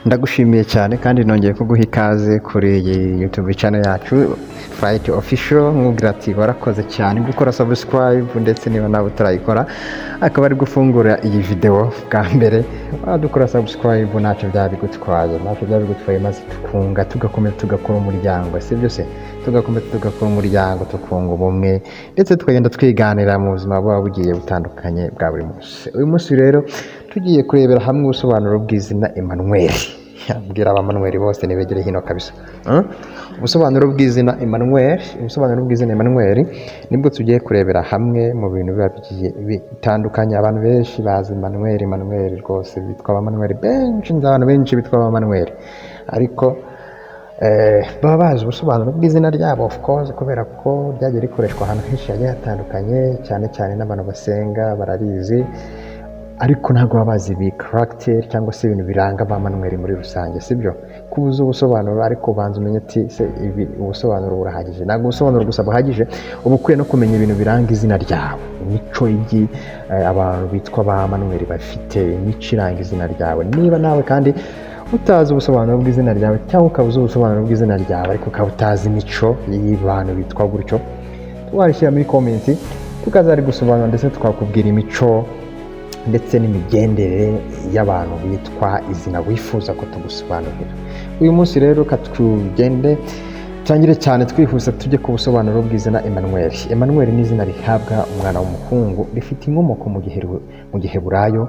Ndagushimiye cyane kandi nongeye kuguha ikaze kuri iyi YouTube channel yacu Flight Official. Nkubwira ati warakoze cyane gukora subscribe, ndetse niba nawe utarayikora akaba ari gufungura iyi video bwa mbere wadukora subscribe, ntacyo byari gutwaye maze tugakomeza tugakora umuryango, si byo se? Tugakomeza tugakora umuryango, tukunga ubumwe, ndetse tukagenda twiganira mu buzima bwaba bugiye butandukanye bwa buri munsi. Uyu munsi rero tugiye kurebera hamwe ubusobanuro bw'izina Emmanuel. Bwira Abamanuel bose nibegere hino kabisa. Ubusobanuro bw'izina Emmanuel nibwo tugiye kurebera hamwe mu bintu biba bitandukanye. Abantu benshi bazi Emmanuel rwose, bitwa Abamanuel benshi, abantu benshi bitwa Abamanuel, ariko baba bazi ubusobanuro bw'izina ryabo, of course, kubera ko ryagiye rikoreshwa ahantu henshi hagiye hatandukanye, cyane cyane n'abantu basenga bararizi, ariko ntabwo baba bazi ibi character cyangwa se ibintu biranga Abamanuel muri rusange, sibyo? Kubuza ubusobanuro ariko ubanza umenye ati se ibi ubusobanuro burahagije. Ntabwo ubusobanuro gusa buhagije, uba ukwiye no kumenya ibintu biranga izina ryawe, imico abantu bitwa Abamanuel bafite, imico iranga izina ryawe. Niba nawe kandi utazi ubusobanuro bw'izina ryawe, cyangwa ukabuza ubusobanuro bw'izina ryawe ariko ukaba utazi imico y'abantu bitwa gutyo, twarishyira muri comment tukazari gusobanura, ndetse twakubwira imico ndetse n'imigendere y'abantu bitwa izina wifuza ko tugusobanurira. Uyu munsi rero katugende tangire cyane twihuse tujye ku busobanuro bw'izina Emmanuel. Emmanuel ni izina rihabwa umwana w'umuhungu, rifite inkomoko mu Giheburayo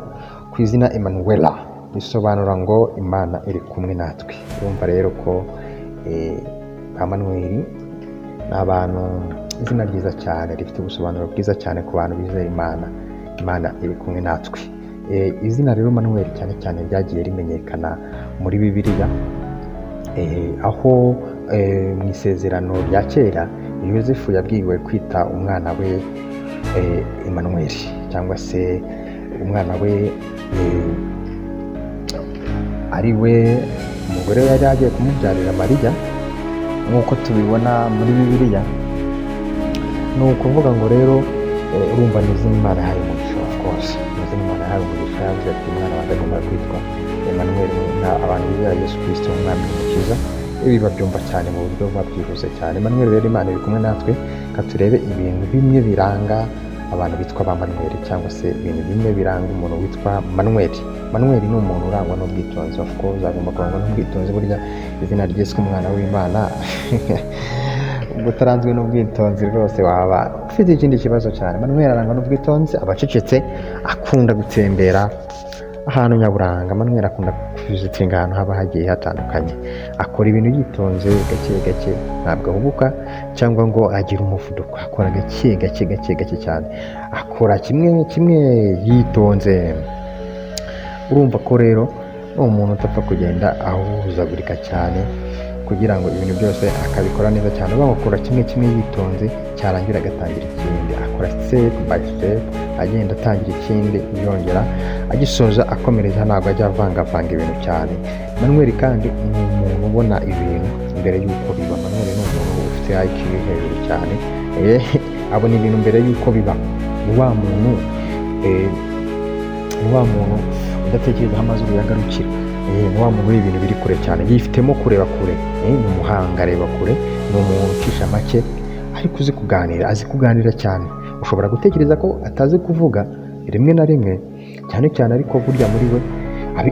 ku izina Emmanuela, bisobanura ngo Imana iri kumwe natwe. Urumva rero ko Emmanuel ni abantu, izina ryiza cyane rifite ubusobanuro bwiza cyane ku bantu bizera Imana iri kumwe natwe. Izina rero Emmanuel cyane cyane ryagiye rimenyekana muri Bibiliya, aho mu isezerano rya kera Yosefu yabwiwe kwita umwana we Emmanuel, cyangwa se umwana we ari we umugore yari agiye kumubyarira Mariya, nk'uko tubibona muri Bibiliya. Ni ukuvuga ngo rero urumva ni izina Imana yahaye umugisha, of course, ni izina Imana yahaye umugisha, yavuze ati umwana wanjye agomba kwitwa Emmanuel, abantu bizera Yesu Kristo umwami n'umukiza. Ibi babyumva cyane mu buryo babyihuse cyane. Emmanuel rero, Imana iri kumwe natwe. Katurebe ibintu bimwe biranga abantu bitwa Abamanuel, cyangwa se ibintu bimwe biranga umuntu witwa Manuel. Manuel ni umuntu urangwa n'ubwitonzi, of course, agomba kurangwa n'ubwitonzi. Burya izina ryiswe umwana w'Imana utaranzwe n'ubwitonzi rwose waba ufite ikindi kibazo cyane. Manuel arangwa n'ubwitonzi, abacecetse, akunda gutembera ahantu nyaburanga. Manuel akunda kuzitinga ahantu haba hagiye hatandukanye, akora ibintu yitonze gake gake, ntabwo ahubuka cyangwa ngo agire umuvuduko, akora gake cyane, akora kimwe yitonze. Urumva ko rero ni umuntu utapfa kugenda ahuzagurika cyane, kugira ngo ibintu byose akabikora neza cyane. Bagakora kimwe yitonze, cyarangira agatangira ikindi, akora step by step, agenda atangira ikindi yongera agisoza akomereza, ntabwo ajya avangavanga ibintu cyane. Manuel kandi ni umuntu ubona ibintu mbere y'uko biba. Manuel ni umuntu ufite IQ hejuru cyane, abona ibintu mbere y'uko biba. Ni wa muntu udatekereza aho amazuru yagarukira, ni wa muntu ibintu biri kure cyane, yifitemo kureba kure, ni umuhanga, areba kure, ni umuntu ucisha make, ariko azi kuganira cyane. Ushobora gutekereza ko atazi kuvuga rimwe na rimwe cyane, ariko burya muri we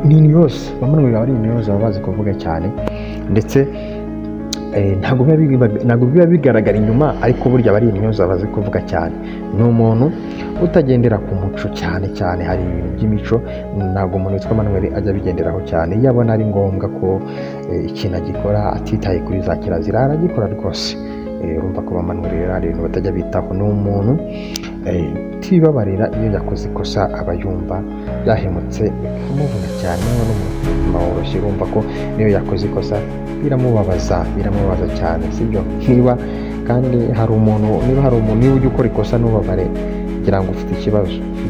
ni intyoza. Abamanuel ari intyoza, baba bazi kuvuga cyane, ndetse ntabwo biba bigaragara inyuma, ariko burya bari intyoza, bazi kuvuga cyane. Ni umuntu utagendera ku muco cyane. Hari ibintu by'imico ntabwo umuntu witwa Manuel ajya abigenderaho cyane. Iyo abona ari ngombwa ko ikintu agikora atitaye kuri za kirazira, aragikora rwose. Urumva ko Manuel ari ibintu batajya bitaho. Ni umuntu utibabarira iyo yakoze ikosa, aba yumva yahemutse bikamuvuna cyane, n'umutima woroshye. Urumva ko niyo yakoze ikosa biramubabaza cyane, sibyo? Niba hari umuntu niba ujya ukora ikosa ntubabare, kugira ngo ufite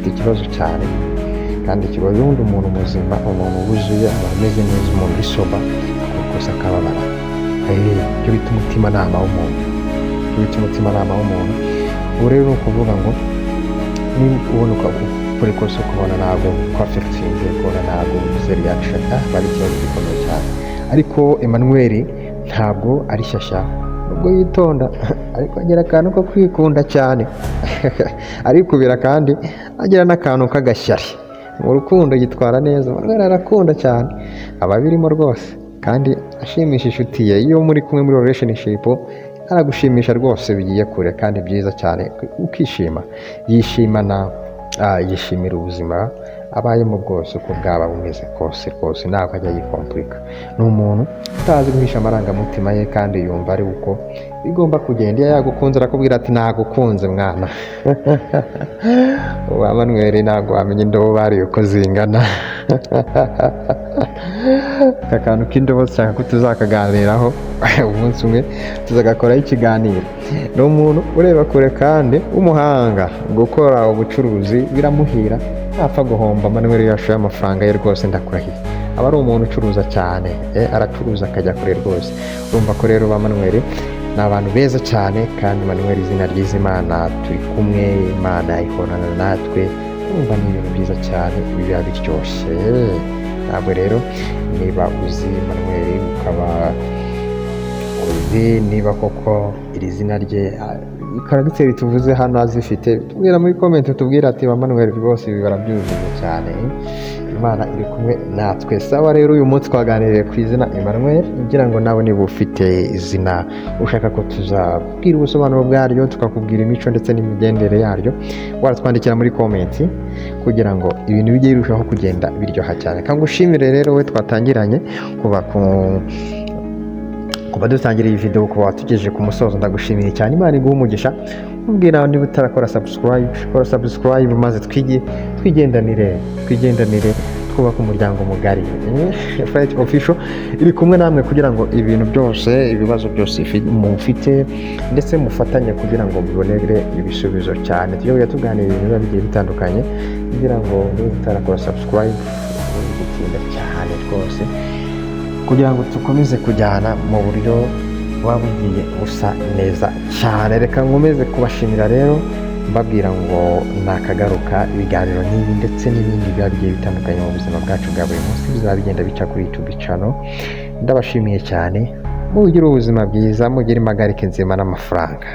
ikibazo cyane. Kandi ikibazo y'undi umuntu muzima, umuntu wuzuye, aba ameze neza, umuntu w'isoba ikosa akababara. Ibyo bita umutimanama w'umuntu. Ubu rero ni ukuvuga ngo niba ubona by'ukuri kose ukubona ntabwo ko affectinze kubona ntabwo ugize reaction bari ikibazo gikomeye cyane. Ariko Emmanuel ntabwo ari shyashya nubwo yitonda ariko agira akantu ko kwikunda cyane arikubira kandi agira n'akantu k'agashyari mu rukundo yitwara neza. Emmanuel arakunda cyane aba birimo rwose kandi ashimisha inshuti ye. Iyo muri kumwe muri relationship aragushimisha rwose bigiye kure kandi byiza cyane ukishima. Yishimira ubuzima abayemo bwose uko bwaba bumeze kose rwose ntabwo ajya yikomplika. Ni umuntu utazi guhisha amarangamutima ye kandi yumva ari uko bigomba kugenda. Iyo yagukunze arakubwira ati nagukunze mwana uwa Emmanuel ntabwo wamenya indobo bariye uko zingana aka kantu k'indobo cyangwa ko tuzakaganiraho umunsi umwe tuzagakoraho ikiganiro. Ni umuntu ureba kure kandi w'umuhanga. Gukora ubucuruzi biramuhira ntapfa guhomba. Emmanuel iyo yashoye amafaranga ye rwose ndakurahiye aba ari umuntu ucuruza cyane, aracuruza akajya kure rwose. Urumva ko rero ba Emmanuel ni abantu beza cyane kandi Emmanuel izina ryiza Imana turi kumwe, Imana ihorana natwe. Urumva ni ibintu byiza cyane biba biryoshye. Ntabwo rero niba uzi Emmanuel ukaba uzi niba koko iri zina rye karagiteri tuvuze hano azifite, tubwira muri comment tubwira ati ba Emmanuel rwose ibi barabyujuje cyane. Imana iri kumwe natwe. Sawa rero uyu munsi twaganiriye ku izina Emmanuel kugira ngo nawe niba ufite izina ushaka ko tuzabwira ubusobanuro bwaryo tukakubwira imico ndetse n'imigendere yaryo, waratwandikira muri comment kugira ngo ibintu bijye birushaho kugenda biryoha cyane. Kangushimire rero we twatangiranye kuba dutangira iyi video kuba watugejeje ku musozo. Ndagushimiye cyane. Imana iguhe umugisha. Ubwira niba utarakora subscribe maze twigendanire twubaka umuryango mugari. Fight Official iri kumwe namwe kugira ngo ibintu byose, ibibazo byose mufite ndetse mufatanye kugira ngo mubonere ibisubizo cyane. Tujye tuganira ibintu bigiye bitandukanye kugira ngo niba utarakora subscribe ugikunda cyane rwose kugira ngo dukomeze kujyana mu buryo buba bugiye busa neza cyane. Reka nkomeze kubashimira rero mbabwira ngo nakagaruka ibiganiro nk'ibi ndetse n'ibindi biba bigiye bitandukanye mu buzima bwacu bwa buri munsi bizaba bigenda bica kuri YouTube channel. Ndabashimiye cyane. Mugire ubuzima bwiza, mugire impagarike nzima n'amafaranga.